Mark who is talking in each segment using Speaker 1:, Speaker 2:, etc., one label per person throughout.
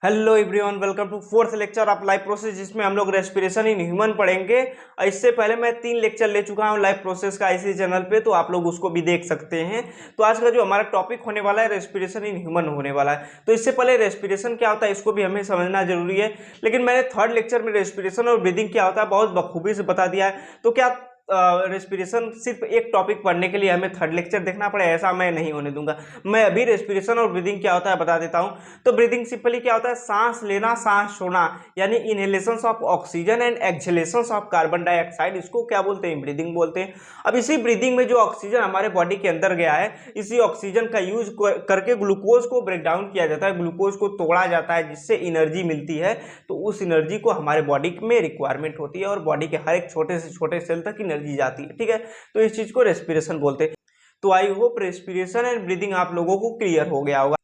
Speaker 1: Hello everyone, welcome to fourth lecture of life process, जिसमें हम लोग रेस्पिरेशन इन ह्यूमन पढ़ेंगे। इससे पहले मैं 3 लेक्चर ले चुका हूं लाइफ प्रोसेस का इसी चैनल पे, तो आप लोग उसको भी देख सकते हैं। तो आज का जो हमारा टॉपिक होने वाला है रेस्पिरेशन इन ह्यूमन होने वाला है। तो इससे पहले रेस्पिरेशन क्या होता है इसको भी हमें समझना जरूरी है, लेकिन मैंने थर्ड लेक्चर में रेस्पिरेशन और ब्रीदिंग क्या होता है बहुत बखूबी से बता दिया है। तो क्या रेस्पिरेशन सिर्फ एक टॉपिक पढ़ने के लिए हमें थर्ड लेक्चर देखना पड़े, ऐसा मैं नहीं होने दूंगा। मैं अभी रेस्पिरेशन और ब्रीदिंग क्या होता है बता देता हूं। तो ब्रीदिंग सिंपली क्या होता है, सांस लेना सांस छोड़ना, यानी inhalation of oxygen and exhalation of carbon dioxide, इसको क्या बोलते हैं, ब्रीदिंग बोलते हैं। अब इसी ब्रीदिंग में जो ऑक्सीजन हमारे बॉडी के अंदर गया है, इसी ऑक्सीजन का यूज करके ग्लूकोज को ब्रेक डाउन किया जाता है, ग्लूकोज को तोड़ा जाता है, जिससे एनर्जी मिलती है। तो उस एनर्जी को हमारे बॉडी में रिक्वायरमेंट होती है और बॉडी के हर एक छोटे से छोटे सेल तक एनर्जी जाती है, ठीक है। तो इस चीज को रेस्पिरेशन बोलते हैं। तो I hope respiration and breathing आप लोगों को क्लियर हो गया होगा।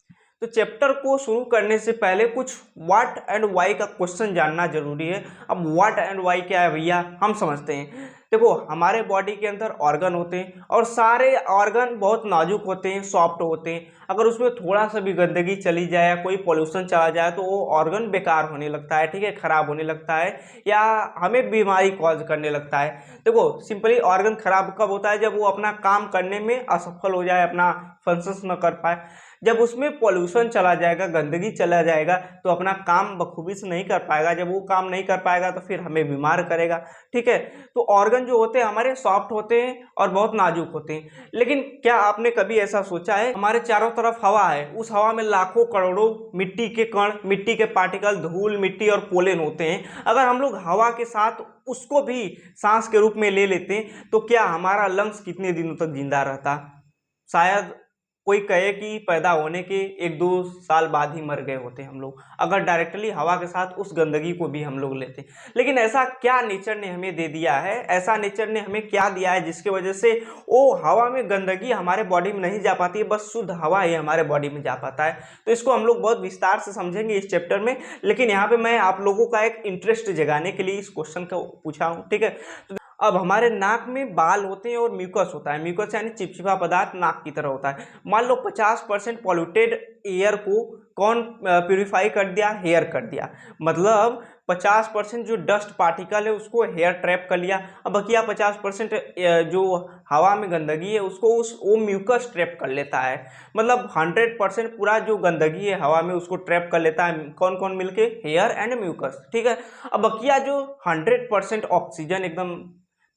Speaker 1: तो चैप्टर को शुरू करने से पहले कुछ व्हाट एंड वाई का क्वेश्चन जानना जरूरी है। अब व्हाट एंड वाई क्या है भैया, हम समझते हैं। देखो, हमारे बॉडी के अंदर ऑर्गन होते हैं और सारे ऑर्गन बहुत नाजुक होते हैं, सॉफ्ट होते हैं। अगर उसमें थोड़ा सा भी गंदगी चली जाए या कोई पॉल्यूशन चला जाए तो वो ऑर्गन बेकार होने लगता है, ठीक है, खराब होने लगता है या हमें बीमारी कॉज करने लगता है। देखो, सिंपली ऑर्गन खराब कब होता है, जब वो अपना काम करने में असफल हो जाए, अपना फंक्शंस न कर पाए। जब उसमें पॉल्यूशन चला जाएगा, गंदगी चला जाएगा, तो अपना काम बखूबी से नहीं कर पाएगा। जब वो काम नहीं कर पाएगा तो फिर हमें बीमार करेगा, ठीक है। तो ऑर्गन जो होते हैं हमारे सॉफ्ट होते हैं और बहुत नाजुक होते हैं। लेकिन क्या आपने कभी ऐसा सोचा है, हमारे चारों तरफ हवा है, उस हवा में लाखों करोड़ों मिट्टी के कण, मिट्टी के पार्टिकल, धूल मिट्टी और पोलन होते हैं। अगर हम लोग हवा के साथ उसको भी सांस के रूप में ले लेते हैं तो क्या हमारा लंग्स कितने दिनों तक जिंदा रहता? शायद कोई कहे कि पैदा होने के 1-2 साल बाद ही मर गए होते हम लोग, अगर डायरेक्टली हवा के साथ उस गंदगी को भी हम लोग लेते। लेकिन ऐसा क्या नेचर ने हमें दे दिया है, ऐसा नेचर ने हमें क्या दिया है जिसकी वजह से वो हवा में गंदगी हमारे बॉडी में नहीं जा पाती है, बस शुद्ध हवा ही हमारे बॉडी में जा पाता है। तो इसको हम लोग बहुत विस्तार से समझेंगे इस चैप्टर में, लेकिन यहाँ पे मैं आप लोगों का एक इंटरेस्ट जगाने के लिए इस क्वेश्चन को पूछा हूँ, ठीक है। अब हमारे नाक में बाल होते हैं और म्यूकस होता है। म्यूकस यानी चिपचिपा पदार्थ नाक की तरह होता है। मान लो 50% पॉल्यूटेड एयर को कौन प्यूरिफाई कर दिया, हेयर कर दिया। मतलब 50% जो डस्ट पार्टिकल है उसको हेयर ट्रैप कर लिया। अब बकिया 50% जो हवा में गंदगी है उसको वो म्यूकस ट्रैप कर लेता है। मतलब 100% पूरा जो गंदगी है हवा में उसको ट्रैप कर लेता है। कौन कौन मिलके, हेयर एंड म्यूकस, ठीक है। अब बकिया जो 100% ऑक्सीजन, एकदम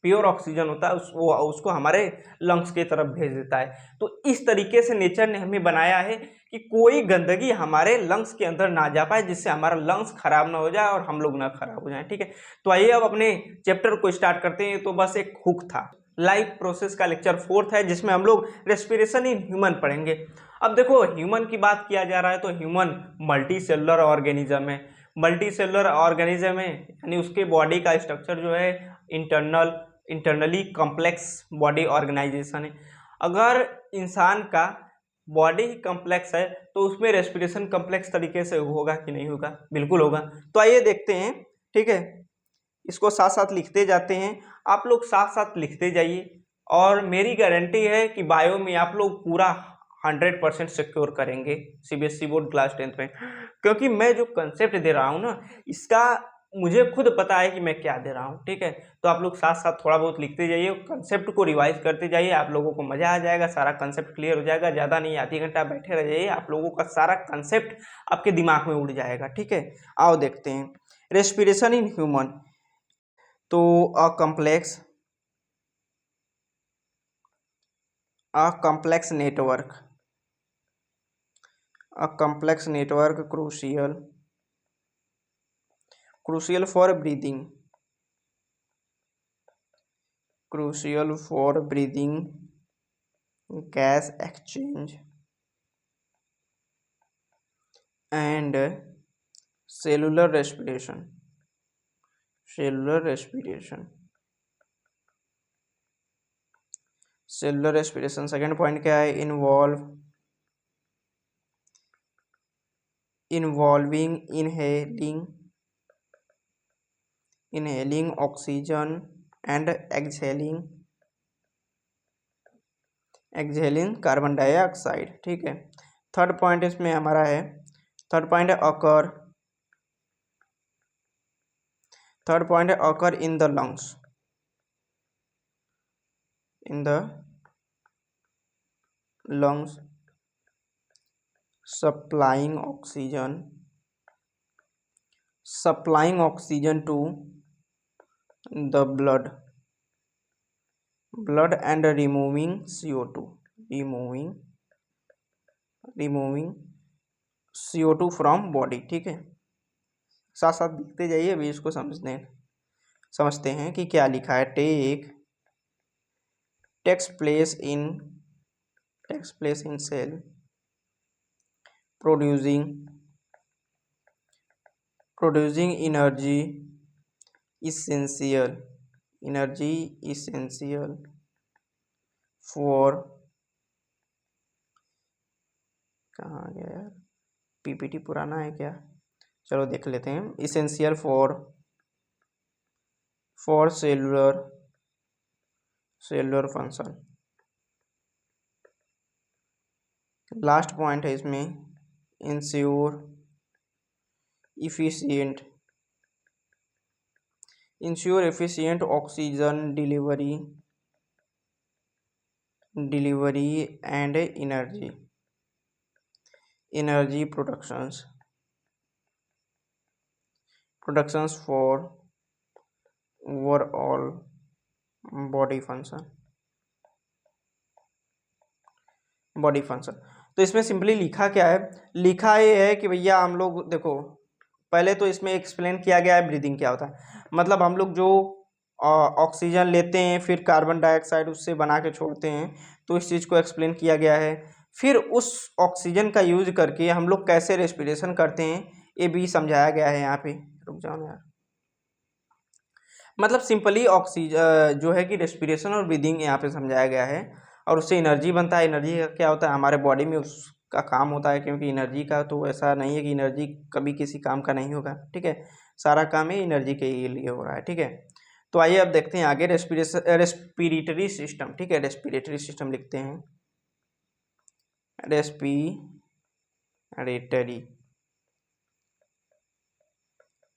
Speaker 1: प्योर ऑक्सीजन होता है, उसको हमारे लंग्स की तरफ भेज देता है। तो इस तरीके से नेचर ने हमें बनाया है कि कोई गंदगी हमारे लंग्स के अंदर ना जा पाए, जिससे हमारा लंग्स खराब ना हो जाए और हम लोग ना खराब हो जाए, ठीक है। तो आइए अब अपने चैप्टर को स्टार्ट करते हैं। तो बस एक हुक था, लाइफ प्रोसेस का लेक्चर 4 है, जिसमें हम लोग रेस्पिरेशन इन ह्यूमन पढ़ेंगे। अब देखो, ह्यूमन की बात किया जा रहा है तो ह्यूमन मल्टी सेलुलर ऑर्गेनिज्म है। मल्टी सेलुलर ऑर्गेनिज्म है यानी उसके बॉडी का स्ट्रक्चर जो है इंटरनली कॉम्प्लेक्स बॉडी ऑर्गेनाइजेशन है। अगर इंसान का बॉडी ही कॉम्प्लेक्स है तो उसमें रेस्पिरेशन कॉम्प्लेक्स तरीके से होगा कि नहीं होगा? बिल्कुल होगा। तो आइए देखते हैं, ठीक है। इसको साथ साथ लिखते जाते हैं, आप लोग साथ साथ लिखते जाइए और मेरी गारंटी है कि बायो में आप लोग पूरा 100% सिक्योर करेंगे सीबीएसई बोर्ड क्लास 10th में, क्योंकि मैं जो कंसेप्ट दे रहा हूँ ना, इसका मुझे खुद पता है कि मैं क्या दे रहा हूँ, ठीक है। तो आप लोग साथ साथ थोड़ा बहुत लिखते जाइए, कंसेप्ट को रिवाइज करते जाइए, आप लोगों को मजा आ जाएगा, सारा कंसेप्ट क्लियर हो जाएगा। ज़्यादा नहीं, आधी घंटा बैठे रह जाइए, आप लोगों का सारा कंसेप्ट आपके दिमाग में उड़ जाएगा, ठीक है। आओ देखते हैं रेस्पिरेशन इन ह्यूमन। तो अ complex network crucial for breathing, gas exchange and cellular respiration. Second point क्या है, involving inhaling oxygen and exhaling carbon dioxide, ठीक है। थर्ड पॉइंट इसमें हमारा है, थर्ड पॉइंट है थर्ड पॉइंट है occur in the lungs, in the lungs supplying oxygen to the blood and removing CO2, removing CO2 from body. ठीक है, साथ साथ लिखते जाइए, अभी इसको समझते हैं कि क्या लिखा है। Takes place in cell producing energy essential for, कहाँ गया यार, PPT पुराना है क्या, चलो देख लेते हैं। essential for cellular function। Last point है इसमें, ensure efficient oxygen delivery and energy productions for overall body function. तो इसमें सिंपली लिखा क्या है, लिखा ये है कि भैया हम लोग देखो, पहले तो इसमें एक्सप्लेन किया गया है ब्रीदिंग क्या होता है। मतलब हम लोग जो ऑक्सीजन लेते हैं फिर कार्बन डाइऑक्साइड उससे बना के छोड़ते हैं, तो इस चीज़ को एक्सप्लेन किया गया है। फिर उस ऑक्सीजन का यूज करके हम लोग कैसे रेस्पिरेशन करते हैं ये भी समझाया गया है। यहाँ पे रुक जाओ यार, मतलब सिंपली ऑक्सीजन जो है कि रेस्पिरेशन और ब्रीदिंग यहाँ पे समझाया गया है। और उससे एनर्जी बनता है। एनर्जी का क्या होता है, हमारे बॉडी में उसका काम होता है, क्योंकि एनर्जी का तो ऐसा नहीं है कि एनर्जी कभी किसी काम का नहीं होगा। ठीक है, सारा काम ही एनर्जी के लिए हो रहा है। ठीक है, तो आइए अब देखते हैं आगे रेस्पिरेटरी सिस्टम। ठीक है, रेस्पिरेटरी सिस्टम लिखते हैं,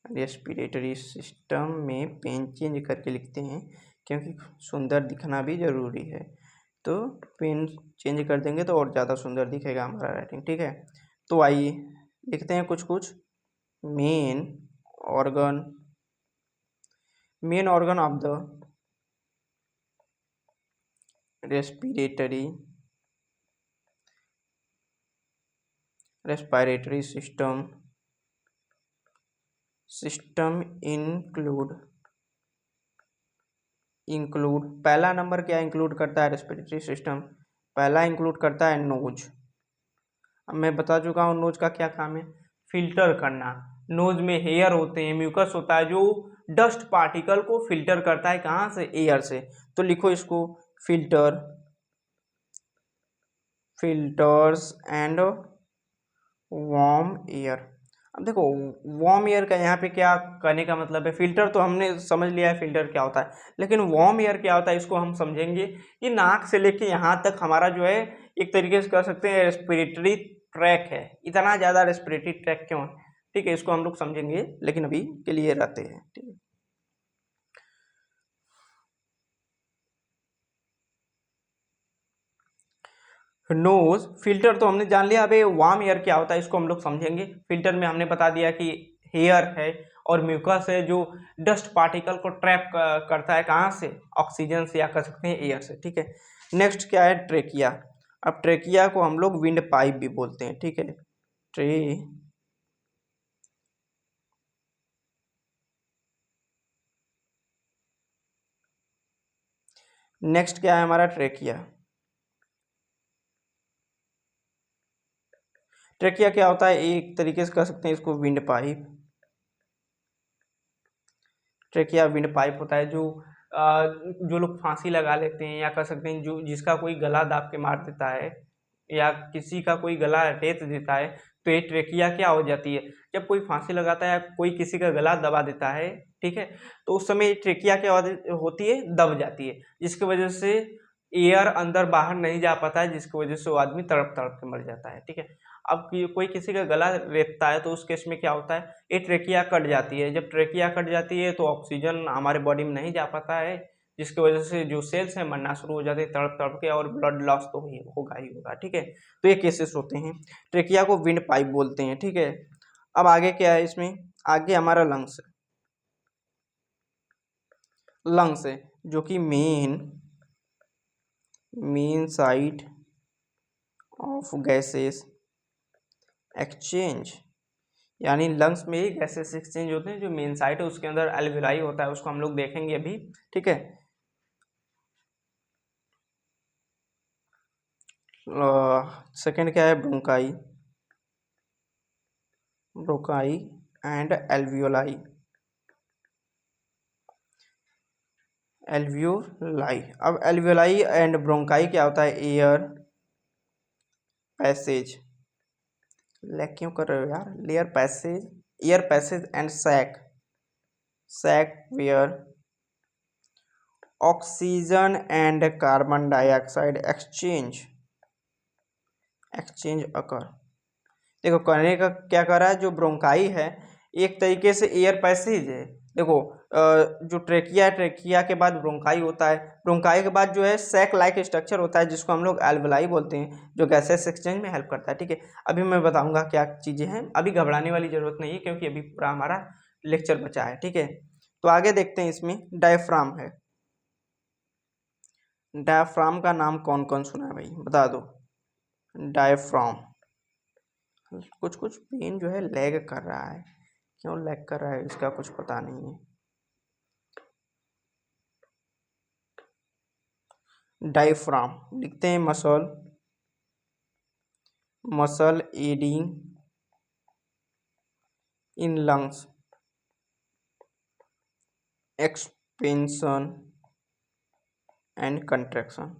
Speaker 1: रेस्पिरेटरी सिस्टम में पेन चेंज करके लिखते हैं, क्योंकि सुंदर दिखना भी ज़रूरी है। तो पेन चेंज कर देंगे तो और ज़्यादा सुंदर दिखेगा हमारा राइटिंग। ठीक है, तो आइए लिखते हैं कुछ main organ of the respiratory system include पहला नंबर क्या इंक्लूड करता है रेस्पिरेटरी सिस्टम, पहला इंक्लूड करता है नोज। अब मैं बता चुका हूँ नोज का क्या काम है, फिल्टर करना। नोज में हेयर होते हैं, म्यूकस होता है जो डस्ट पार्टिकल को फिल्टर करता है, कहाँ से, एयर से। तो लिखो इसको, फिल्टर्स एंड वार्म एयर। अब देखो वार्म एयर का यहाँ पे क्या करने का मतलब है, फिल्टर तो हमने समझ लिया है फिल्टर क्या होता है, लेकिन वार्म एयर क्या होता है इसको हम समझेंगे कि नाक से लेके यहाँ तक हमारा जो है एक तरीके से कह सकते हैं रेस्पिरेटरी ट्रैक है। इतना ज़्यादा रेस्पिरेटरी ट्रैक क्यों है, ठीक है, इसको हम लोग समझेंगे, लेकिन अभी के लिए रहते हैं। ठीक है, नोज फिल्टर तो हमने जान लिया। अबे वार्म एयर क्या होता है इसको हम लोग समझेंगे। फिल्टर में हमने बता दिया कि हेयर है और म्यूकस है जो डस्ट पार्टिकल को ट्रैप करता है, कहाँ से, ऑक्सीजन से, या कह सकते हैं एयर से। ठीक है, नेक्स्ट क्या है, ट्रेकिया। अब ट्रेकिया को हम लोग विंड पाइप भी बोलते हैं। ठीक है, नेक्स्ट क्या है हमारा, ट्रेकिया क्या होता है, एक तरीके से कह सकते हैं इसको wind pipe. Trachea wind pipe होता है जो लोग फांसी लगा लेते हैं, या कह सकते हैं जो जिसका कोई गला दाब के मार देता है, या किसी का कोई गला रेत देता है, तो ये ट्रेकिया क्या हो जाती है, जब कोई फांसी लगाता है या कोई किसी का गला दबा देता है, ठीक है, तो उस समय ट्रेकिया क्या होती है, दब जाती है, जिसकी वजह से एयर अंदर बाहर नहीं जा पाता है, जिसकी वजह से वो आदमी तड़प तड़प के मर जाता है। ठीक है, अब कोई किसी का गला रेतता है तो उस केस में क्या होता है, ये ट्रेकिया कट जाती है। जब ट्रेकिया कट जाती है तो ऑक्सीजन हमारे बॉडी में नहीं जा पाता है, जिसकी वजह से जो सेल्स हैं मरना शुरू हो जाते हैं तड़प तड़प के, और ब्लड लॉस तो होगा ही होगा। ठीक है, तो ये केसेस होते हैं। ट्रेकिया को विंड पाइप बोलते हैं। ठीक है, अब आगे क्या है इसमें, आगे हमारा लंग्स है। लंग्स है जो कि main site of gases exchange, यानी लंग्स में ही गैसेस एक्सचेंज होते हैं। जो मेन साइट है उसके अंदर एल्विलाई होता है, उसको हम लोग देखेंगे अभी। ठीक है, सेकंड क्या है, bronchi, bronchi and alveoli. Alveoli, अब एल्वियोलाई एंड ब्रोंकाई क्या होता है, एयर पैसेज, लैग क्यों कर रहे हो यार, layer passage, air passage and sac where oxygen and carbon dioxide exchange occur. देखो करने का क्या कर रहा है, जो ब्रोंकाई है एक तरीके से एयर पैसेज है। देखो जो ट्रेकिया है, ट्रेकिया के बाद ब्रोंकाई होता है, ब्रोंकाई के बाद जो है सैक लाइक स्ट्रक्चर होता है जिसको हम लोग एल्विलाई बोलते हैं, जो गैसेस एक्सचेंज में हेल्प करता है। ठीक है, अभी मैं बताऊंगा क्या चीज़ें हैं, अभी घबराने वाली जरूरत नहीं है क्योंकि अभी पूरा हमारा लेक्चर बचा है। ठीक है, तो आगे देखते हैं, इसमें डायफ्राम है। डायफ्राम का नाम कौन कौन सुना है भाई, बता दो। डायफ्राम, कुछ पेन जो है लैग कर रहा है, क्यों लैग कर रहा है इसका कुछ पता नहीं है। डायफ्राम लिखते हैं, muscle adding in lungs expansion and contraction.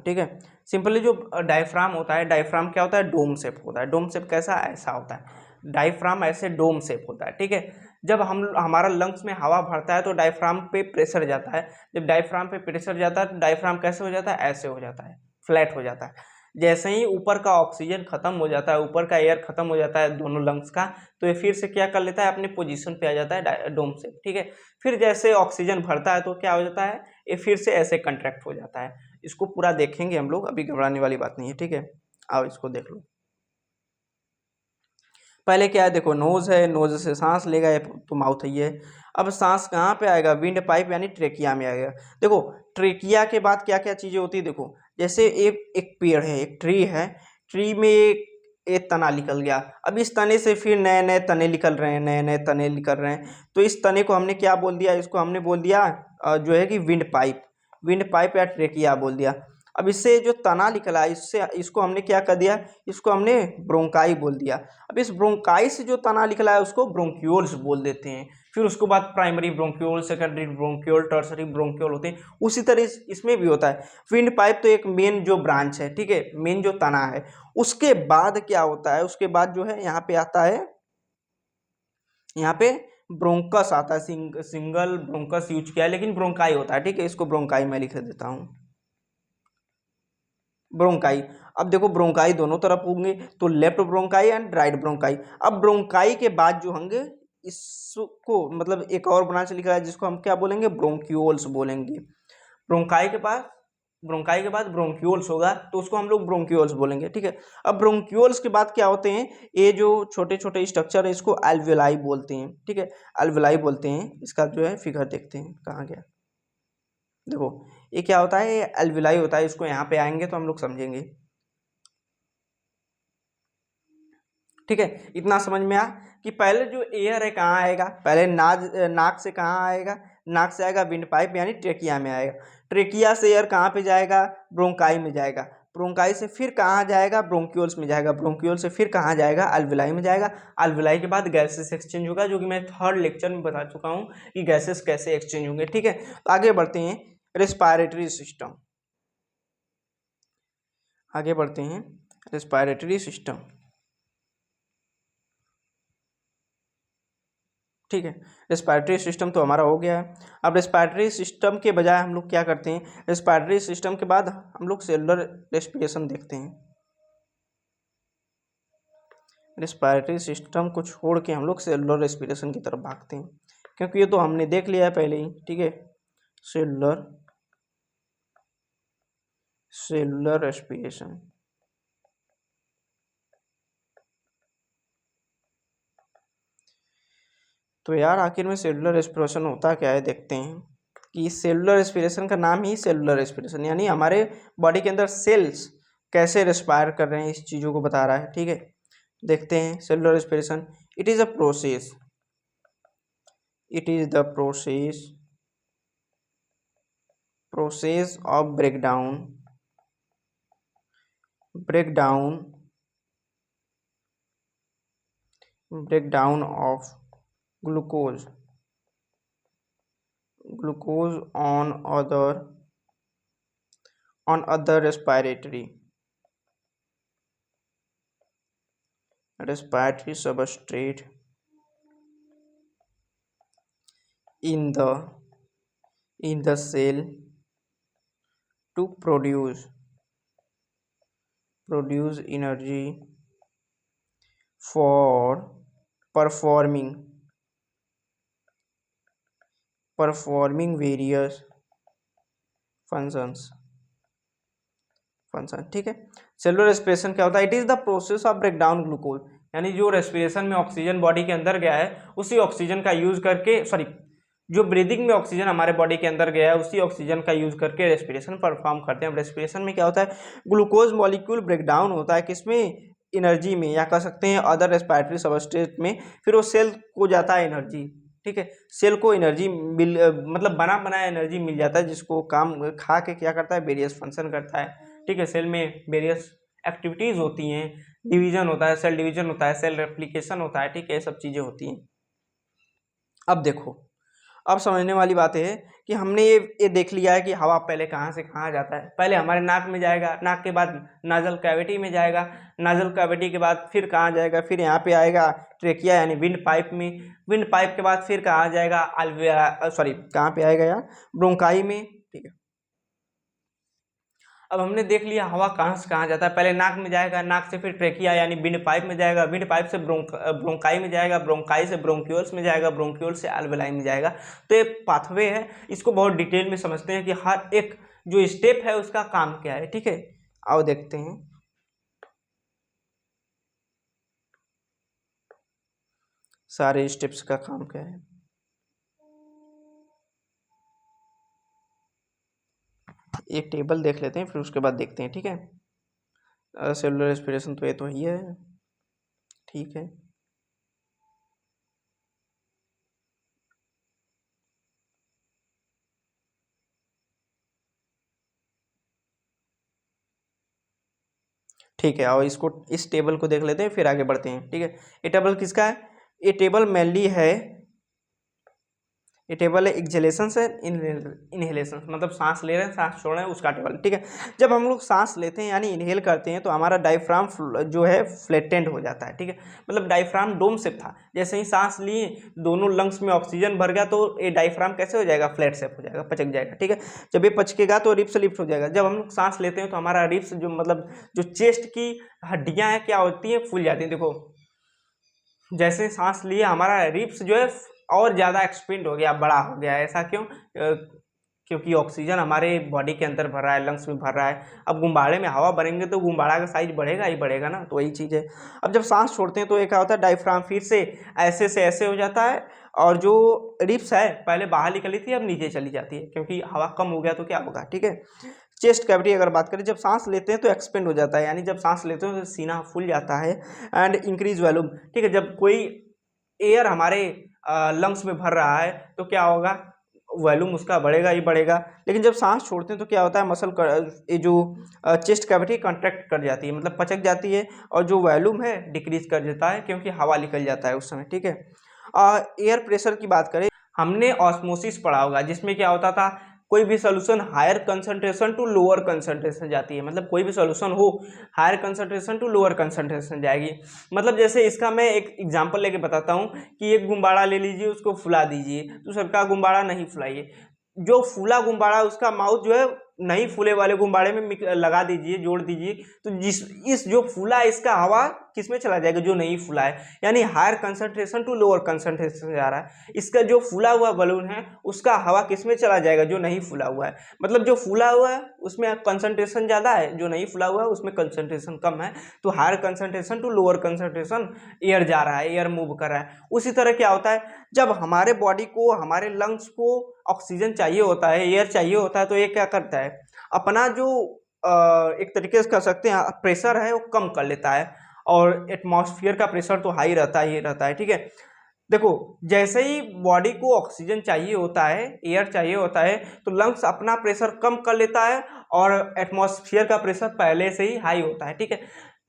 Speaker 1: ठीक है, सिंपली जो डायफ्राम होता है, डायफ्राम क्या होता है, डोम शेप होता है। डोम शेप कैसा, ऐसा होता है डायफ्राम, ऐसे डोम शेप होता है। ठीक है, जब हमारा लंग्स में हवा भरता है तो डायफ्राम पे प्रेशर जाता है। जब डायफ्राम पे प्रेशर जाता है तो डायफ्राम कैसे हो जाता है, ऐसे हो जाता है, फ्लैट हो जाता है। जैसे ही ऊपर का ऑक्सीजन खत्म हो जाता है, ऊपर का एयर खत्म हो जाता है दोनों लंग्स का, तो ये फिर से क्या कर लेता है, अपने पोजीशन पे आ जाता है डोम शेप। ठीक है, फिर जैसे ऑक्सीजन भरता है तो क्या हो जाता है, ये फिर से ऐसे कंट्रैक्ट हो जाता है। इसको पूरा देखेंगे हम लोग, अभी घबराने वाली बात नहीं है। ठीक है, आओ इसको देख लो। पहले क्या है, देखो नोज है, नोज से सांस लेगा तो माउथ है। अब सांस कहाँ पे आएगा, विंड पाइप यानी ट्रेकिया में आएगा। देखो ट्रेकिया के बाद क्या क्या चीजें होती है, देखो जैसे एक पेड़ है, एक ट्री है, ट्री में एक तना निकल गया। अब इस तने से फिर नए नए तने निकल रहे हैं, नए नए तने निकल रहे हैं, तो इस तने को हमने क्या बोल दिया, इसको हमने बोल दिया जो है कि विंड पाइप या ट्रेकिया बोल दिया। अब इससे जो तना निकला, इससे इसको हमने क्या कर दिया, इसको हमने ब्रोंकाई बोल दिया। अब इस ब्रोंकाई से जो तना निकला है उसको ब्रोंक्यूल्स बोल देते हैं। फिर उसके बाद primary bronchiole, secondary bronchiole, tertiary bronchiole होते हैं। उसी तरह इसमें भी होता है। विंड पाइप तो एक मेन जो ब्रांच है, ठीक है, मेन जो तना है। उसके बाद क्या होता है, उसके बाद जो है यहाँ पे आता है, यहाँ पे ब्रोंकस आता है। सिंगल ब्रोंकस यूज किया है, लेकिन ब्रोंकाई होता है। ठीक है, इसको ब्रोंकाई मैं लिख देता हूँ, ब्रोंकाई। अब देखो ब्रोंकाई दोनों तरफ होंगे, तो left bronchi and right bronchi. अब ब्रोंकाई के बाद जो होंगे, इसको मतलब एक और ब्रांच लिखा है जिसको हम क्या बोलेंगे, ब्रोंक्यूल्स बोलेंगे। ब्रोंकाई के पास, ब्रोंकाई के बाद ब्रोंक्यूल्स होगा तो उसको हम लोग ब्रोंक्यूल्स बोलेंगे। ठीक है, अब ब्रोंक्यूल्स के बाद क्या होते हैं, ये जो छोटे छोटे स्ट्रक्चर है इसको एल्वियोलाई बोलते हैं। ठीक है, एल्वियोलाई बोलते हैं। इसका जो है फिगर देखते हैं, कहाँ गया, देखो ये क्या होता है, ये एल्वियोलाई होता है। इसको यहाँ पे आएंगे तो हम लोग समझेंगे। ठीक है, इतना समझ में आ कि पहले जो एयर है कहाँ आएगा, पहले नाक से कहाँ आएगा, नाक से आएगा विंड पाइप यानी ट्रेकिया में आएगा। ट्रेकिया से एयर कहाँ पे जाएगा, ब्रोंकाई में जाएगा। ब्रोंकाई से फिर कहाँ जाएगा, ब्रोंक्यूल्स में जाएगा। ब्रोंक्यूल से फिर कहाँ जाएगा, अल्विलाई में जाएगा। अल्विलाई के बाद गैसेस एक्सचेंज होगा, जो कि मैं थर्ड लेक्चर में बता चुका हूँ कि गैसेस कैसे एक्सचेंज होंगे। ठीक है, तो आगे बढ़ते हैं, रेस्पायरेटरी सिस्टम। आगे बढ़ते हैं, रेस्पायरेटरी सिस्टम। ठीक है। रेस्पिरेटरी सिस्टम तो हमारा हो गया है। अब रेस्पिरेटरी सिस्टम के बजाय हम लोग क्या करते हैं, रेस्पिरेटरी सिस्टम के बाद हम लोग सेलुलर रेस्पिरेशन देखते हैं। रेस्पिरेटरी सिस्टम को छोड़ के हम लोग सेलुलर रेस्पिरेशन की तरफ भागते हैं, क्योंकि ये तो हमने देख लिया है पहले ही, ठीक है। सेलुलर रेस्पिरेशन, तो यार आखिर में सेलुलर रेस्पिरेशन होता क्या है, देखते हैं कि सेलुलर रेस्पिरेशन का नाम ही सेलुलर रेस्पिरेशन, यानी हमारे बॉडी के अंदर सेल्स कैसे रेस्पायर कर रहे हैं इस चीज़ों को बता रहा है, ठीक है। देखते हैं cellular respiration. It is a process, it is the process of breakdown of glucose on other respiratory substrate in the cell to produce energy for performing various functions, ठीक है। सेलुलर रेस्पिरेशन क्या होता है, it is the process of break down glucose, यानी जो respiration में oxygen body के अंदर गया है उसी ऑक्सीजन का यूज करके, जो ब्रीदिंग में ऑक्सीजन हमारे बॉडी के अंदर गया है उसी ऑक्सीजन का यूज करके रेस्पिरेशन परफॉर्म करते हैं। रेस्पिरेशन में क्या होता है, ग्लूकोज मॉलिक्यूल ब्रेक डाउन होता है किसमें, एनर्जी में, या कह सकते हैं अदर रेस्पिरेटरी सबस्ट्रेट में, फिर वो सेल को जाता है एनर्जी, ठीक है। सेल को एनर्जी मतलब बना बनाया एनर्जी मिल जाता है, जिसको काम खा के क्या करता है, वेरियस फंक्शन करता है, ठीक है। सेल में वेरियस एक्टिविटीज़ होती हैं, डिवीजन होता है, सेल डिवीजन होता है, सेल रेप्लिकेशन होता है, ठीक है, ये सब चीज़ें होती हैं। अब देखो, अब समझने वाली बात है कि हमने ये देख लिया है कि हवा पहले कहाँ से कहाँ जाता है। पहले हमारे नाक में जाएगा, नाक के बाद नाजल कैविटी में जाएगा, नाजल कैविटी के बाद फिर कहाँ जाएगा, फिर यहाँ पे आएगा ट्रेकिया यानी विंड पाइप में, विंड पाइप के बाद फिर कहाँ जाएगा, कहाँ पे आएगा यार, ब्रोंकाई में, ठीक है। अब हमने देख लिया हवा कहाँ से कहाँ जाता है, पहले नाक में जाएगा, नाक से फिर ट्रेकिया यानी विंड पाइप में जाएगा, विंड पाइप से ब्रोंकाई में जाएगा, ब्रोंकाई से ब्रोंक्यूल्स में जाएगा, ब्रोंक्यूल से अल्वेलाई में जाएगा। तो ये पाथवे है, इसको बहुत डिटेल में समझते हैं कि हर एक जो स्टेप है उसका काम क्या है, ठीक है। आओ देखते हैं। सारे स्टेप्स का काम क्या है, एक टेबल देख लेते हैं, फिर उसके बाद देखते हैं, ठीक है। सेलुलर रेस्पिरेशन तो ये तो ही है, ठीक है। ठीक है, और इसको, इस टेबल को देख लेते हैं, फिर आगे बढ़ते हैं, ठीक है। ये टेबल किसका है, ये टेबल मेनली है, ये टेबल है एक्सहेलेशन से इनहेलेशन, मतलब सांस ले रहे हैं सांस छोड़ रहे हैं उसका टेबल, ठीक है। जब हम लोग सांस लेते हैं यानी इनहेल करते हैं तो हमारा डायफ्राम जो है फ्लैटेंड हो जाता है, ठीक है। मतलब डायफ्राम डोम शेप था, जैसे ही सांस लिए दोनों लंग्स में ऑक्सीजन भर गया तो ये डायफ्राम कैसे हो जाएगा, फ्लैट शेप हो जाएगा, पचक जाएगा, ठीक है। जब ये पचकेगा तो रिप्स लिफ्ट हो जाएगा। जब हम लोग सांस लेते हैं तो हमारा रिप्स जो मतलब जो चेस्ट की हड्डियाँ हैं क्या होती हैं, फूल जाती हैं। देखो जैसे सांस लिए हमारा रिप्स जो है और ज़्यादा एक्सपेंड हो गया, बड़ा हो गया। ऐसा क्यों, क्योंकि ऑक्सीजन हमारे बॉडी के अंदर भर रहा है, लंग्स में भर रहा है। अब गुब्बारे में हवा भरेंगे तो गुब्बारा का साइज बढ़ेगा ही बढ़ेगा ना, तो वही चीज़ है। अब जब सांस छोड़ते हैं तो एक क्या होता है, डायफ्राम फिर से ऐसे हो जाता है, और जो रिप्स है पहले बाहर निकली थी अब नीचे चली जाती है, क्योंकि हवा कम हो गया तो क्या होगा, ठीक है। चेस्ट कैविटी अगर बात करें, जब सांस लेते हैं तो एक्सपेंड हो जाता है, यानी जब सांस लेते हैं तो सीना फूल जाता है, एंड इंक्रीज वॉल्यूम, ठीक है। जब कोई एयर हमारे लंग्स में भर रहा है तो क्या होगा, वॉल्यूम उसका बढ़ेगा ही बढ़ेगा। लेकिन जब सांस छोड़ते हैं तो क्या होता है, ये जो चेस्ट कैविटी कंट्रैक्ट कर जाती है, मतलब पचक जाती है, और जो वॉल्यूम है डिक्रीज कर देता है, क्योंकि हवा निकल जाता है उस समय, ठीक है। एयर प्रेशर की बात करें, हमने ऑस्मोसिस पढ़ा होगा, जिसमें क्या होता था, कोई भी solution higher concentration to lower concentration जाती है, मतलब कोई भी सोल्यूशन हो higher concentration to lower concentration जाएगी। मतलब जैसे इसका मैं एक एग्जांपल लेके बताता हूँ कि एक गुब्बारा ले लीजिए, उसको फुला दीजिए, दूसरे का गुब्बारा नहीं फुलाइए। जो फूला गुब्बारा उसका माउथ जो है नहीं फूले वाले गुब्बारे में लगा दीजिए, जोड़ दीजिए, तो इस जो फूला है इसका हवा किस में चला जाएगा, जो नहीं फूला है, यानी higher concentration to lower concentration जा रहा है। इसका जो फूला हुआ बलून है उसका हवा किस में चला जाएगा, जो नहीं फूला हुआ है। मतलब जो फूला हुआ है उसमें कंसंट्रेशन ज़्यादा है, जो नहीं फूला हुआ है उसमें कंसंट्रेशन कम है। तो higher concentration to lower concentration air जा रहा है, एयर मूव कर रहा है। उसी तरह क्या होता है, जब हमारे बॉडी को, हमारे लंग्स को ऑक्सीजन चाहिए होता है, एयर चाहिए होता है, तो ये क्या करता है, अपना जो एक तरीके से कह सकते हैं प्रेशर है वो कम कर लेता है, और एटमॉस्फेयर का प्रेशर तो हाई रहता ही रहता है। ठीक है, देखो जैसे ही बॉडी को ऑक्सीजन चाहिए होता है, एयर चाहिए होता है, तो लंग्स अपना प्रेशर कम कर लेता है और एटमॉस्फेयर का प्रेशर पहले से ही हाई होता है। ठीक है,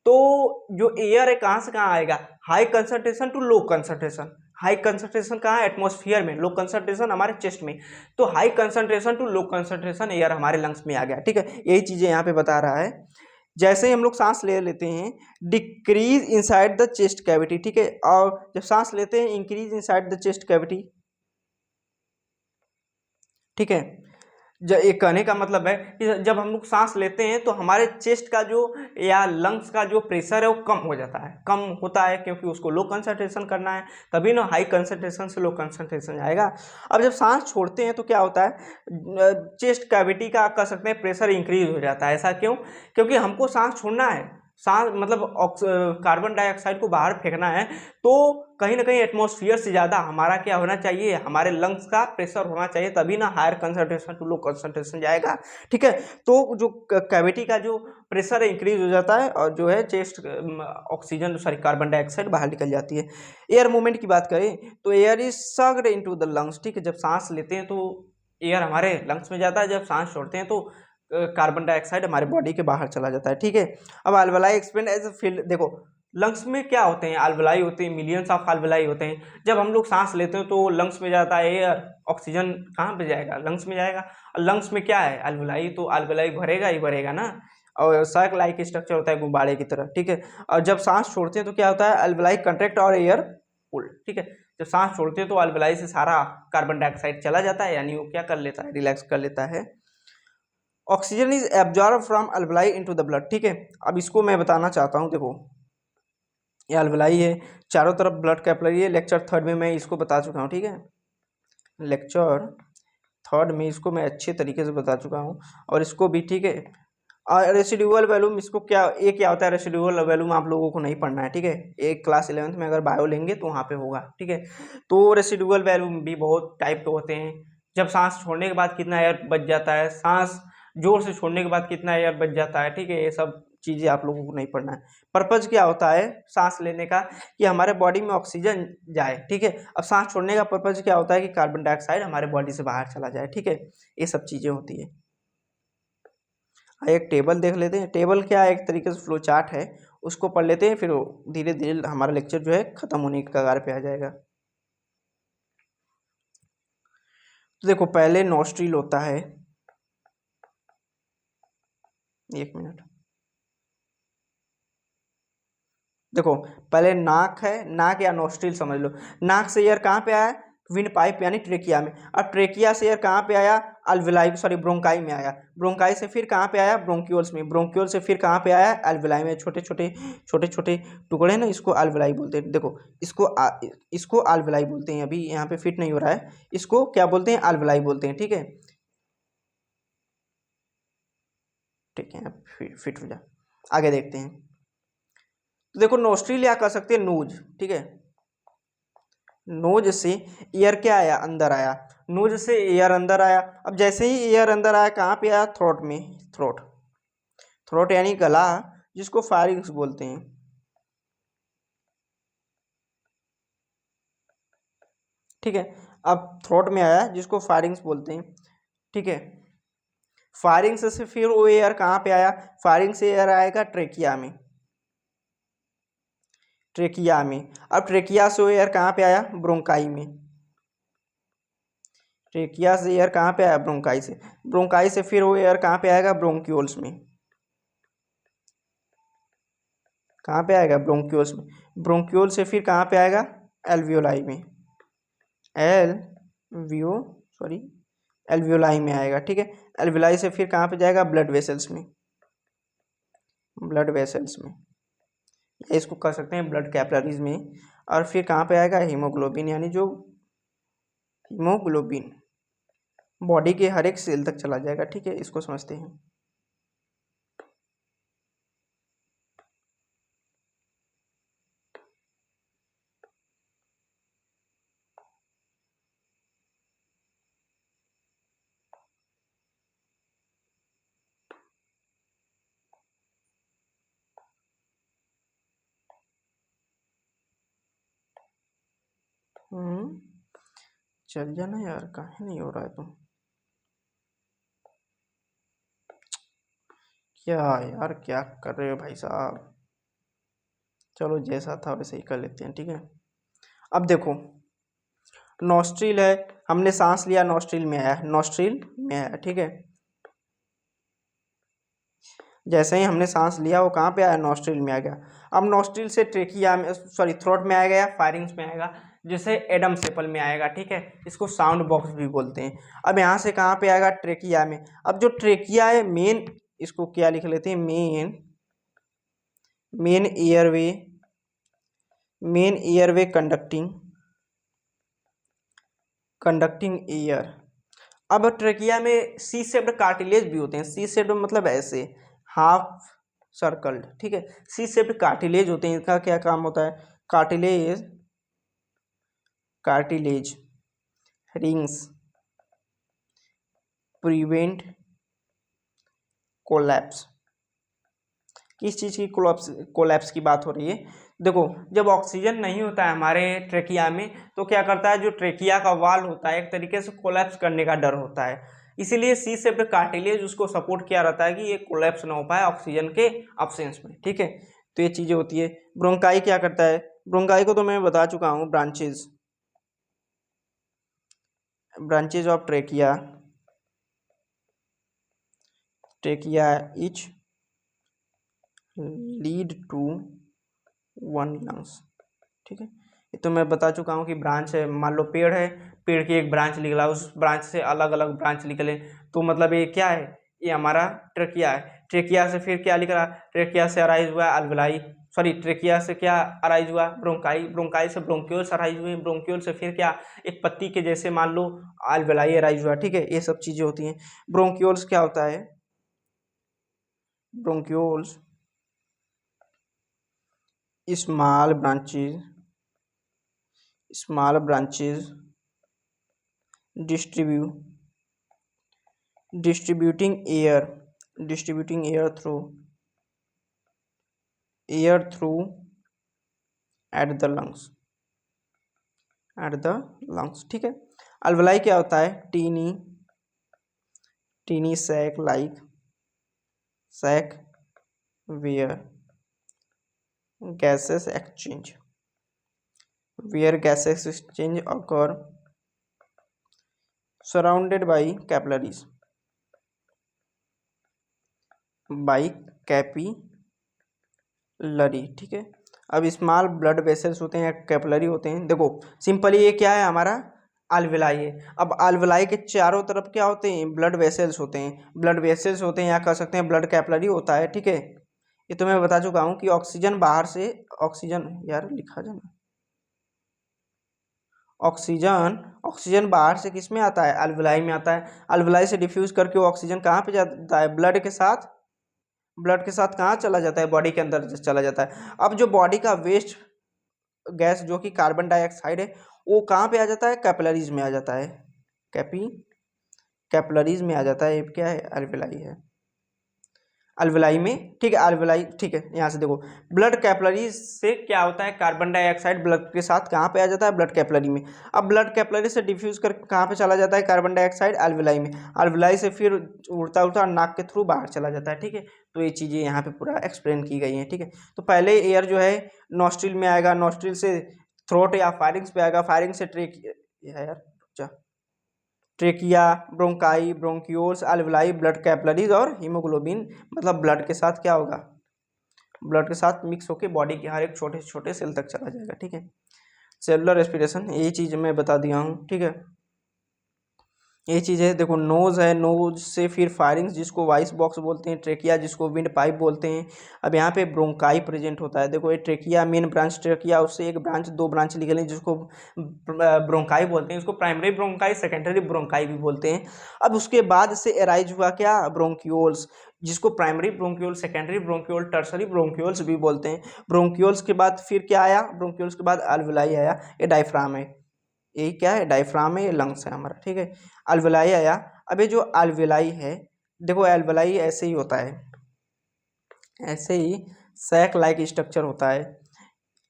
Speaker 1: तो जो एयर है कहाँ से कहाँ आएगा, high concentration to low concentration. High concentration कहाँ है, एटमॉस्फेयर में, लो कंसंट्रेशन हमारे चेस्ट में। तो high concentration to low concentration air हमारे लंग्स में आ गया। ठीक है, यही चीज़ें यहाँ पे बता रहा है। जैसे ही हम लोग सांस ले लेते हैं, decrease inside the chest cavity. ठीक है, और जब सांस लेते हैं, increase inside the chest cavity. ठीक है, ये कहने का मतलब है कि जब हम लोग सांस लेते हैं तो हमारे चेस्ट का जो या लंग्स का जो प्रेशर है वो कम हो जाता है, कम होता है, क्योंकि उसको लो कंसंट्रेशन करना है, तभी ना हाई कंसंट्रेशन से लो कंसंट्रेशन आएगा। अब जब सांस छोड़ते हैं तो क्या होता है, चेस्ट कैविटी का कह सकते हैं प्रेशर इंक्रीज हो जाता है। ऐसा क्यों, क्योंकि हमको सांस छोड़ना है, सांस मतलब कार्बन डाइऑक्साइड को बाहर फेंकना है, तो कहीं ना कहीं एटमॉस्फेयर से ज़्यादा हमारा क्या होना चाहिए, हमारे लंग्स का प्रेशर होना चाहिए, तभी ना higher concentration to low concentration जाएगा। ठीक है, तो जो कैविटी का जो प्रेशर है इंक्रीज हो जाता है, और जो है chest oxygen sorry carbon dioxide बाहर निकल जाती है। एयर मूवमेंट की बात करें तो air is sucked into the lungs. ठीक है, जब सांस लेते हैं तो एयर हमारे लंग्स में जाता है, जब सांस छोड़ते हैं तो कार्बन डाइऑक्साइड हमारे बॉडी के बाहर चला जाता है। ठीक है, अब अल्वेलाई एक्सपेंड एज फील्ड। देखो लंग्स में क्या होते हैं, अल्वेलाई होते हैं, मिलियंस ऑफ अल्वेलाई होते हैं। जब हम लोग सांस लेते हैं तो लंग्स में जाता है एयर, ऑक्सीजन कहाँ पे जाएगा, लंग्स में जाएगा। और लंग्स में क्या है, अल्वेलाई, तो अल्वेलाई भरेगा ही भरेगा ना, और सर्क लाइक स्ट्रक्चर होता है गुब्बारे की तरह। ठीक है, और जब सांस छोड़ते हैं तो क्या होता है, अल्वेलाई कंट्रैक्ट और एयर पुल। ठीक है, जब सांस छोड़ते हैं तो अल्वेलाई से सारा कार्बन डाइऑक्साइड चला जाता है, यानी वो क्या कर लेता है, रिलैक्स कर लेता है। Oxygen is absorb from alveoli into the blood. ठीक है, अब इसको मैं बताना चाहता हूँ। देखो ये अल्वेलाई है, चारों तरफ ब्लड कैपिलरी है, लेक्चर 3 में मैं इसको बता चुका हूँ। ठीक है, लेक्चर 3 में इसको मैं अच्छे तरीके से बता चुका हूँ, और इसको भी। ठीक है, और रेसिडुअल वैल्यूम, इसको क्या, ये क्या होता है रेसिडुअल वैल्यूम, आप लोगों को नहीं पढ़ना है। ठीक है, एक क्लास 11th में अगर बायो लेंगे तो वहाँ पे होगा। ठीक है, तो रेसिडुअल वैल्यूम भी बहुत टाइप के होते हैं। जब सांस छोड़ने के बाद कितना एयर बच जाता है, सांस जोर से छोड़ने के बाद कितना एयर बच जाता है। ठीक है, ये सब चीज़ें आप लोगों को नहीं पढ़ना है। पर्पज क्या होता है सांस लेने का, कि हमारे बॉडी में ऑक्सीजन जाए। ठीक है, अब सांस छोड़ने का पर्पज क्या होता है कि कार्बन डाइऑक्साइड हमारे बॉडी से बाहर चला जाए। ठीक है, ये सब चीज़ें होती है। एक टेबल देख लेते हैं। टेबल क्या है, एक तरीके से फ्लो चार्ट है, उसको पढ़ लेते हैं, फिर धीरे धीरे हमारा लेक्चर जो है खत्म होने के कगार पे आ जाएगा। तो देखो पहले नोस्ट्रिल होता है, एक मिनट, देखो पहले नाक है, नाक या नोस्ट्रिल समझ लो। नाक से एयर कहाँ पे आया, विंड पाइप यानी ट्रेकिया में, और ट्रेकिया से एयर कहाँ पे आया, अल्वेलाई सॉरी ब्रोंकाई में आया। ब्रोंकाई से फिर कहाँ पे आया, ब्रोंक्यूल्स में। ब्रोंक्यूल से फिर कहाँ पे आया, अल्वेलाई में। छोटे छोटे टुकड़े हैं ना, इसको अल्वेलाई बोलते हैं। देखो इसको अल्वेलाई बोलते हैं। अभी यहाँ पे फिट नहीं हो रहा है, इसको क्या बोलते हैं, अल्वेलाई बोलते हैं। ठीक है, ठीक है, फिट हो जा। आगे देखते हैं, तो देखो नोस्ट्रिल या कह सकते हैं नोज। ठीक है, नोज से एयर क्या आया, अंदर आया। नोज से एयर अंदर आया। अब जैसे ही एयर अंदर आया कहाँ पे आया, थ्रोट में। थ्रोट, थ्रोट यानी गला, जिसको फारिंक्स बोलते हैं। ठीक है, अब थ्रोट में आया जिसको फारिंक्स बोलते हैं। ठीक है, फारिंक्स से फिर वो एयर कहाँ पे आया, फारिंक्स से एयर आएगा ट्रेकिया में। ट्रेकिया में, अब ट्रेकिया से एयर कहाँ पे आया, ब्रोंकाई में। ट्रेकिया से एयर कहाँ पे आया? ब्रोंकाई से। ब्रोंकाई से फिर वो एयर कहाँ पे आएगा? ब्रोंक्यूल्स में। कहाँ पे आएगा? ब्रोंक्यूल्स में। ब्रोंक्यूल से फिर कहाँ पे आएगा? एल्वियोलाई में। एल्वियो सॉरी एल्वियोलाई में आएगा, ठीक है। एल्वियोलाई से फिर कहाँ पे जाएगा? ब्लड वेसल्स में। ब्लड वेसल्स में, इसको कर सकते हैं ब्लड कैपिलरीज में। और फिर कहाँ पे आएगा? हीमोग्लोबिन, यानी जो हीमोग्लोबिन बॉडी के हर एक सेल तक चला जाएगा, ठीक है। इसको समझते हैं। चल जाना यार, काहे नहीं हो रहा है तुम? क्या यार, क्या कर रहे हो भाई साहब? चलो जैसा था वैसे ही कर लेते हैं, ठीक है। अब देखो, नॉस्ट्रिल है, हमने सांस लिया, नॉस्ट्रिल में आया, नॉस्ट्रिल में आया, ठीक है। जैसे ही हमने सांस लिया वो कहाँ पे आया? नॉस्ट्रिल में आ गया। अब नॉस्ट्रिल से ट्रेकिया में, सॉरी थ्रोट में आएगा या फायरिंग्स में आएगा, जैसे एडम सेपल में आएगा, ठीक है। इसको साउंड बॉक्स भी बोलते हैं। अब यहाँ से कहाँ पे आएगा? ट्रेकिया में। अब जो ट्रेकिया है मेन, इसको क्या लिख लेते हैं? Main airway, main airway conducting air. अब ट्रेकिया में सी शेप्ड कार्टिलेज भी होते हैं। सी शेप्ड मतलब ऐसे हाफ सर्कल्ड, ठीक है। सी शेप्ड कार्टिलेज होते हैं। इनका क्या काम होता है? Cartilage rings prevent collapse. किस चीज़ की कोलैप्स की बात हो रही है? देखो, जब ऑक्सीजन नहीं होता है हमारे ट्रेकिया में, तो क्या करता है? जो ट्रेकिया का वाल होता है एक तरीके से कोलैप्स करने का डर होता है। इसीलिए सी शेप्ड कार्टिलेज उसको सपोर्ट किया रहता है कि ये कोलैप्स ना हो पाए ऑक्सीजन के अब्सेंस में, ठीक है। तो ये चीज़ें होती है। ब्रोंकाई क्या करता है? ब्रोंकाई को तो मैं बता चुका हूँ, branches of trachea each lead to one lungs, ठीक है। ये तो मैं बता चुका हूँ कि ब्रांच है, मान लो पेड़ है, पेड़ की एक ब्रांच निकला, उस ब्रांच से अलग अलग ब्रांच निकले, तो मतलब ये क्या है? ये हमारा ट्रेकिया है। ट्रेकिया से फिर क्या निकला? ट्रेकिया से अराइज हुआ अल्वेलाई, सॉरी ट्रेकिया से क्या अराइज हुआ? ब्रोंकाई, ब्रोंकाई से ब्रोंक्यूल्स अराइज हुए, ब्रोंक्यूल से फिर क्या? एक पत्ती के जैसे मान लो अल्वेलाई अराइज हुआ, ठीक है। ये सब चीज़ें होती हैं। ब्रोंक्यूल्स क्या होता है? Bronchioles small branches distributing air through at the lungs, ठीक है। अल्वेलाई क्या होता है? Tiny sac where gases exchange occur surrounded by capillaries, ठीक है। अब स्मॉल ब्लड वेसल्स होते हैं या कैपिलरी होते हैं। देखो सिंपली ये क्या है? हमारा अल्वेलाई है। अब अल्वेलाई के चारों तरफ क्या होते हैं? ब्लड वेसल्स होते हैं, या कह सकते हैं ब्लड कैपिलरी होता है, ठीक है। ये तो मैं बता चुका हूँ कि ऑक्सीजन बाहर से, यार लिखा जाना, ऑक्सीजन बाहर से किस में आता है? अल्वेलाई में आता है। अल्वेलाई से डिफ्यूज करके वो ऑक्सीजन कहाँ पे जाता है? ब्लड के साथ कहाँ चला जाता है? बॉडी के अंदर चला जाता है। अब जो बॉडी का वेस्ट गैस जो कि कार्बन डाइऑक्साइड है, वो कहाँ पे आ जाता है? कैपिलरीज में आ जाता है। कैपिलरीज में आ जाता है। ये क्या है? अल्वेलाई है। अल्वेलाई में, ठीक है, अल्वेलाई, ठीक है। यहाँ से देखो, ब्लड कैपिलरीज से क्या होता है? कार्बन डाइऑक्साइड ब्लड के साथ कहाँ पे आ जाता है? ब्लड कैपिलरी में। अब ब्लड कैपिलरी से डिफ्यूज कर कहाँ पे चला जाता है? कार्बन डाइऑक्साइड अल्वेलाई में। अल्वेलाई से फिर उड़ता उड़ता नाक के थ्रू बाहर चला जाता है, ठीक है। तो ये चीज़ें यहाँ पे पूरा एक्सप्लेन की गई हैं, ठीक है। तो पहले एयर जो है नॉस्ट्रिल में आएगा, नॉस्ट्रिल से थ्रोट या फायरिंग्स पे आएगा, फायरिंग से ट्रेक यार trachea, bronchi, bronchioles, alveoli, blood capillaries और हीमोग्लोबिन, मतलब ब्लड के साथ क्या होगा, ब्लड के साथ मिक्स होकर बॉडी के हर एक छोटे छोटे सेल तक चला जाएगा। ठीक है, सेलुलर रेस्पिरेशन, यही चीज़ मैं बता दिया हूँ। ठीक है, ये चीज़ है। देखो नोज़ है, नोज से फिर फायरिंग्स जिसको वॉइस बॉक्स बोलते हैं, ट्रेकिया जिसको विंड पाइप बोलते हैं। अब यहाँ पे ब्रोंकाई प्रेजेंट होता है। देखो ये ट्रेकिया मेन ब्रांच ट्रेकिया, उससे एक ब्रांच, दो ब्रांच लिखे हैं जिसको ब्रोंकाई बोलते हैं। इसको प्राइमरी ब्रोंकाई, सेकेंडरी ब्रोंकाई भी बोलते हैं। अब उसके बाद से एराइज हुआ क्या, ब्रोंक्यूल्स, जिसको primary bronchiole, secondary bronchiole, tertiary bronchioles भी बोलते हैं। ब्रोंक्यूल्स के बाद फिर क्या आया, ब्रोंक्यूल्स के बाद अल्वेलाई आया, ये डायफ्राम है। यही क्या है, डायफ्राम है, ये लंग्स है हमारा। ठीक है, अल्वेलाई आया। अब ये जो अल्वेलाई है, देखो अल्वेलाई ऐसे ही होता है, ऐसे ही सैक लाइक स्ट्रक्चर होता है,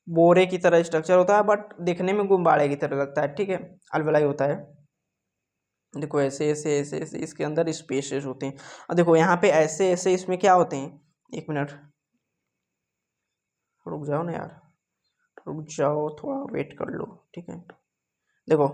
Speaker 1: बोरे की तरह स्ट्रक्चर होता है, बट देखने में गुब्बारे की तरह लगता है। ठीक है, अल्वेलाई होता है। देखो ऐसे ऐसे ऐसे ऐसे इसके अंदर स्पेसेस होते हैं। और देखो यहाँ पे ऐसे ऐसे इसमें क्या होते हैं, एक मिनट रुक जाओ ना यार, रुक जाओ, थोड़ा वेट कर लो। ठीक है, देखो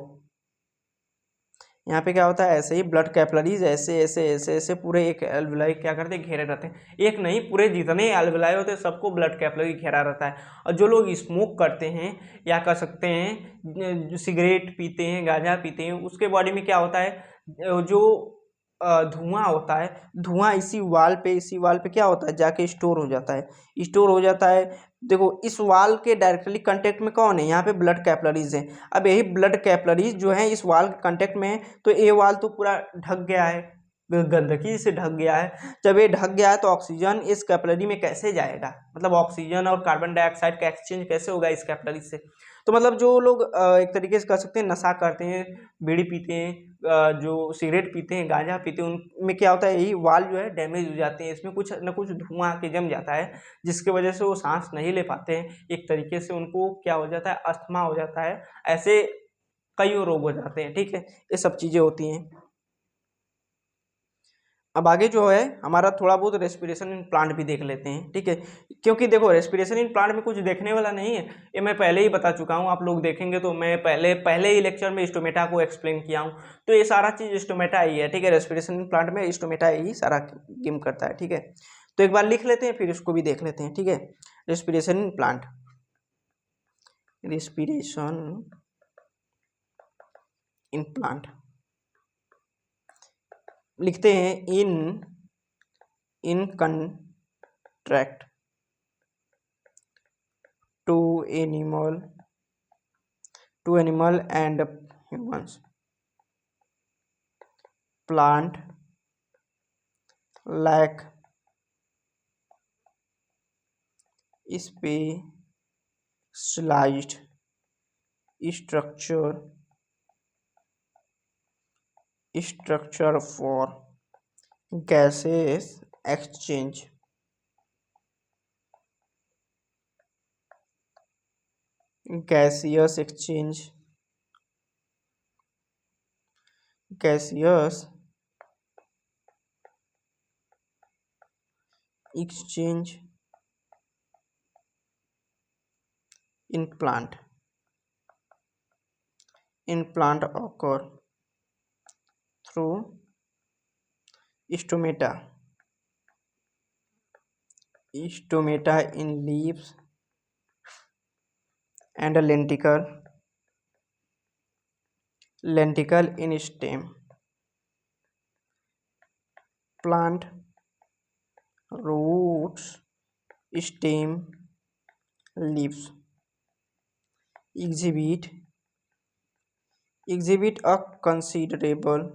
Speaker 1: यहाँ पे क्या होता है, ऐसे ही ब्लड कैपिलरीज ऐसे ऐसे ऐसे ऐसे पूरे एक एल्वेलाई क्या करते हैं, घेरे रहते हैं। एक नहीं, पूरे जितने एल्वेलाई होते हैं सबको ब्लड कैपिलरी घेरा रहता है। और जो लोग स्मोक करते हैं या कर सकते हैं, जो सिगरेट पीते हैं, गांजा पीते हैं, उसके बॉडी में क्या होता है, जो धुआं होता है, धुआं इसी वाल पे क्या होता है, जाके स्टोर हो जाता है, स्टोर हो जाता है। देखो इस वाल के डायरेक्टली कांटेक्ट में कौन है, यहाँ पे ब्लड कैपिलरीज है। अब यही ब्लड कैपिलरीज जो है इस वाल के कांटेक्ट में है, तो ये वाल तो पूरा ढक गया है, गंदगी से ढक गया है। जब ये ढक गया है तो ऑक्सीजन इस कैपिलरी में कैसे जाएगा, मतलब ऑक्सीजन और कार्बन डाइऑक्साइड का एक्सचेंज कैसे होगा इस कैपिलरी से। तो मतलब जो लोग एक तरीके से कह सकते हैं नशा करते हैं, बीड़ी पीते हैं, जो सिगरेट पीते हैं, गांजा पीते हैं, उनमें क्या होता है, यही वाल जो है डैमेज हो जाते हैं, इसमें कुछ न कुछ धुआं आके जम जाता है, जिसकी वजह से वो सांस नहीं ले पाते हैं। एक तरीके से उनको क्या हो जाता है, अस्थमा हो जाता है, ऐसे कई रोग हो जाते हैं। ठीक है, ये सब चीज़ें होती हैं। अब आगे जो है हमारा थोड़ा बहुत रेस्पिरेशन इन प्लांट भी देख लेते हैं। ठीक है, क्योंकि देखो रेस्पिरेशन इन प्लांट में कुछ देखने वाला नहीं है, ये मैं पहले ही बता चुका हूँ। आप लोग देखेंगे तो मैं पहले पहले ही लेक्चर में स्टोमेटा को एक्सप्लेन किया हूँ, तो ये सारा चीज़ स्टोमेटा ही है। ठीक है, रेस्पिरेशन इन प्लांट में स्टोमेटा ही सारा गेम करता है। ठीक है, तो एक बार लिख लेते हैं फिर इसको भी देख लेते हैं। ठीक है, respiration in plant, respiration in plant लिखते हैं, in contract to animal and humans, plant lack specialised structure for gaseous exchange, gaseous exchange gaseous exchange in plant occur through stomata in leaves and a lenticle in stem. Plant roots, stem, leaves exhibit a considerable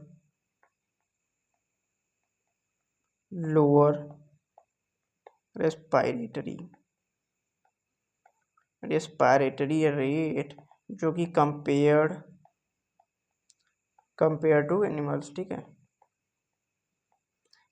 Speaker 1: lower respiratory rate जो कि compare to animals. ठीक है,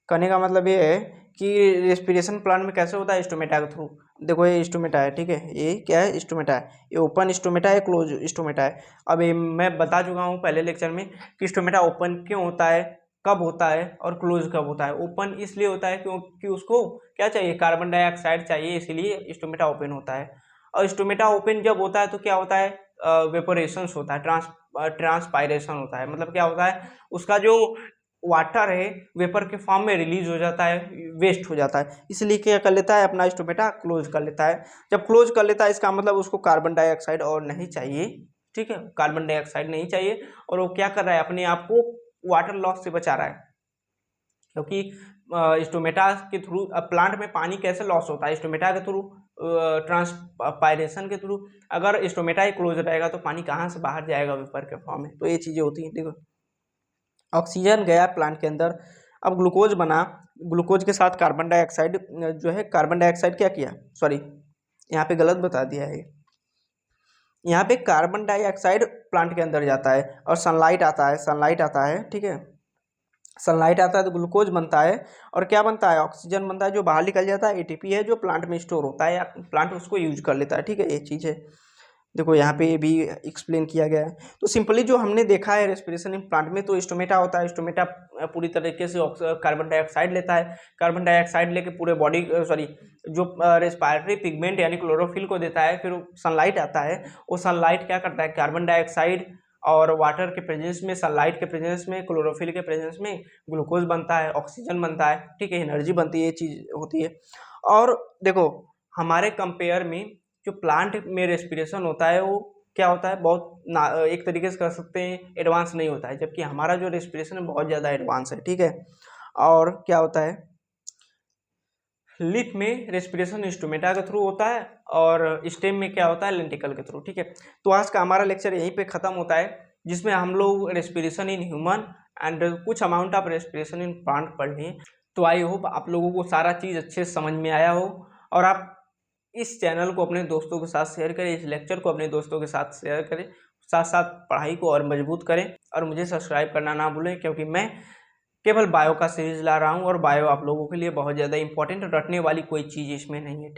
Speaker 1: कहने का मतलब ये है कि रेस्पिरेशन प्लांट में कैसे होता है, स्टोमेटा के थ्रू। देखो ये स्टोमेटा है। ठीक है, ये क्या है, स्टोमेटा है, ये ओपन स्टोमेटा है, क्लोज स्टोमेटा है। अब ये मैं बता चुका हूँ पहले लेक्चर में कि स्टोमेटा ओपन क्यों होता है, कब होता है और क्लोज कब होता है। ओपन इसलिए होता है क्योंकि उसको क्या चाहिए, कार्बन डाइऑक्साइड चाहिए, इसीलिए स्टोमेटा ओपन होता है। और स्टोमेटा ओपन जब होता है तो क्या होता है, वेपोरेशंस होता है, ट्रांसपायरेशन होता है। मतलब क्या होता है, उसका जो वाटर है वेपर के फॉर्म में रिलीज हो जाता है, वेस्ट हो जाता है, इसलिए क्या कर लेता है, अपना स्टोमेटा क्लोज कर लेता है। जब क्लोज कर लेता है इसका मतलब उसको कार्बन डाइऑक्साइड और नहीं चाहिए, ठीक है, कार्बन डाइऑक्साइड नहीं चाहिए, और वो क्या कर रहा है, अपने आप को वाटर लॉस से बचा रहा है। क्योंकि स्टोमेटा के थ्रू प्लांट में पानी कैसे लॉस होता है, स्टोमेटा के थ्रू, ट्रांसपायरेशन के थ्रू। अगर स्टोमेटा ही क्लोज रहेगा तो पानी कहाँ से बाहर जाएगा वेपर के फॉर्म में, तो ये चीज़ें होती हैं। देखो ऑक्सीजन गया प्लांट के अंदर, अब ग्लूकोज बना, ग्लूकोज के साथ कार्बन डाइऑक्साइड जो है, कार्बन डाइऑक्साइड क्या किया, सॉरी यहाँ पे गलत बता दिया है, यहाँ पे कार्बन डाइऑक्साइड प्लांट के अंदर जाता है और सनलाइट आता है, सनलाइट आता है, ठीक है, सनलाइट आता है तो ग्लूकोज बनता है, और क्या बनता है, ऑक्सीजन बनता है, जो बाहर निकल जाता है एटीपी है, जो प्लांट में स्टोर होता है या प्लांट उसको यूज कर लेता है, ठीक है, ये चीज़ है। देखो यहाँ पे भी एक्सप्लेन किया गया है। तो सिंपली जो हमने देखा है रेस्पिरेशन इन प्लांट में, तो स्टोमेटा होता है, स्टोमेटा पूरी तरीके से कार्बन डाइऑक्साइड लेता है, कार्बन डाइऑक्साइड लेके पूरे बॉडी, सॉरी जो रेस्पिरेटरी पिगमेंट यानी क्लोरोफिल को देता है। फिर सनलाइट आता है, वो सनलाइट क्या करता है, कार्बन डाइऑक्साइड और वाटर के प्रेजेंस में, सनलाइट के प्रेजेंस में, क्लोरोफिल के प्रेजेंस में ग्लूकोज बनता है, ऑक्सीजन बनता है, ठीक है, एनर्जी बनती है, ये चीज़ होती है। और देखो हमारे कंपेयर में जो प्लांट में रेस्पिरेशन होता है वो क्या होता है, बहुत एक तरीके से कह सकते हैं एडवांस नहीं होता है, जबकि हमारा जो रेस्पिरेशन है बहुत ज़्यादा एडवांस है, ठीक है। और क्या होता है, लिप में रेस्पिरेशन स्टोमेटा के थ्रू होता है, और स्टेम में क्या होता है, लेंटिकल के थ्रू, ठीक है। तो आज का हमारा लेक्चर यहीं पे ख़त्म होता है, जिसमें हम लोग रेस्पिरेशन इन ह्यूमन एंड कुछ amount of respiration in plant पढ़ लिए। तो आई होप आप लोगों को सारा चीज़ अच्छे से समझ में आया हो, और आप इस चैनल को अपने दोस्तों के साथ शेयर करें, इस लेक्चर को अपने दोस्तों के साथ शेयर करें, साथ साथ पढ़ाई को और मजबूत करें, और मुझे सब्सक्राइब करना ना भूलें, क्योंकि मैं केवल बायो का सीरीज ला रहा हूँ, और बायो आप लोगों के लिए बहुत ज़्यादा इंपॉर्टेंट, रटने वाली कोई चीज़ इसमें नहीं है।